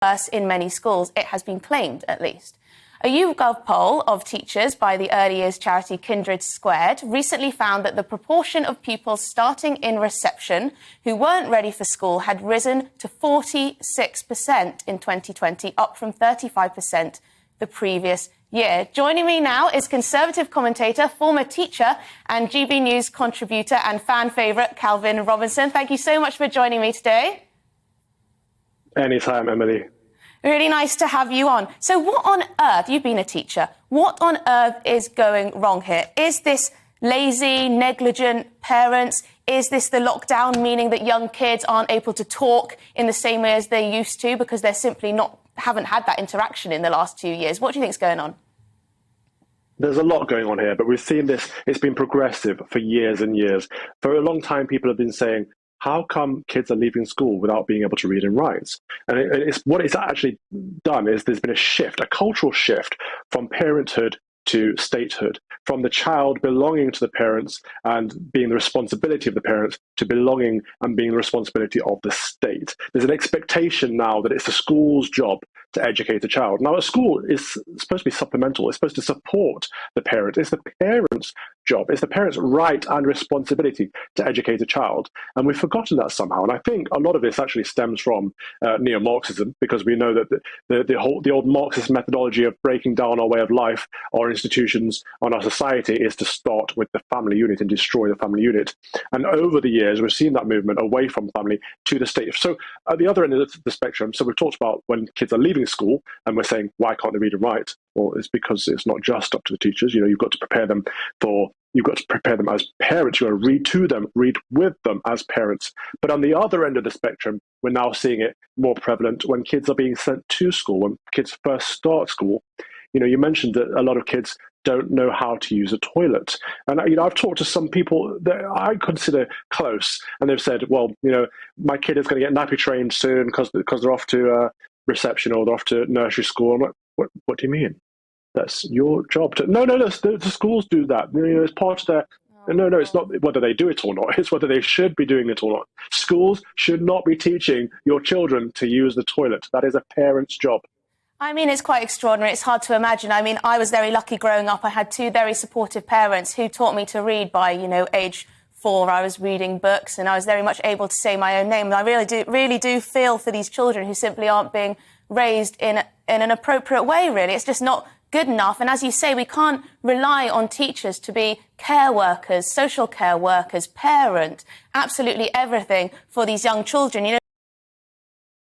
worse in many schools. It has been claimed, at least. A YouGov poll of teachers by the early years charity Kindred Squared recently found that the proportion of pupils starting in reception who weren't ready for school had risen to 46% in 2020, up from 35% the previous year. Joining me now is Conservative commentator, former teacher and GBNews contributor and fan favourite Calvin Robinson. Thank you so much for joining me today. Anytime, Emily. Really nice to have you on. So what on earth, you've been a teacher, what on earth is going wrong here? Is this lazy, negligent parents? Is this the lockdown, meaning that young kids aren't able to talk in the same way as they used to because they're simply haven't had that interaction in the last 2 years? What do you think is going on? There's a lot going on here, but we've seen this, it's been progressive for years and years. For a long time, people have been saying, how come kids are leaving school without being able to read and write? And what it's actually done is there's been a shift, a cultural shift from parenthood to statehood, from the child belonging to the parents and being the responsibility of the parents to belonging and being the responsibility of the state. There's an expectation now that it's the school's job to educate a child. Now, a school is supposed to be supplemental. It's supposed to support the parent. It's the parent's job. It's the parent's right and responsibility to educate a child. And we've forgotten that somehow. And I think a lot of this actually stems from neo-Marxism, because we know that the old Marxist methodology of breaking down our way of life, our institutions, on our society is to start with the family unit and destroy the family unit. And over the years, we've seen that movement away from family to the state. So at the other end of the spectrum, so we've talked about when kids are leaving school and we're saying, why can't they read and write? Well, it's because it's not just up to the teachers. You know, you've got to prepare them as parents. You've got to read to them, read with them as parents. But on the other end of the spectrum, we're now seeing it more prevalent when kids are being sent to school, when kids first start school. You know, you mentioned that a lot of kids don't know how to use a toilet. And, you know, I've talked to some people that I consider close, and they've said, well, you know, my kid is going to get nappy trained soon because they're off to reception or they're off to nursery school. I'm like, what do you mean? That's your job to... No, the schools do that. You know, it's part of their... No, it's not whether they do it or not. It's whether they should be doing it or not. Schools should not be teaching your children to use the toilet. That is a parent's job. I mean, it's quite extraordinary. It's hard to imagine. I mean, I was very lucky growing up. I had two very supportive parents who taught me to read by, you know, age 4. I was reading books and I was very much able to say my own name. And I really do feel for these children who simply aren't being raised in an appropriate way, really. It's just not good enough. And as you say, we can't rely on teachers to be care workers, social care workers, parent, absolutely everything for these young children. You know,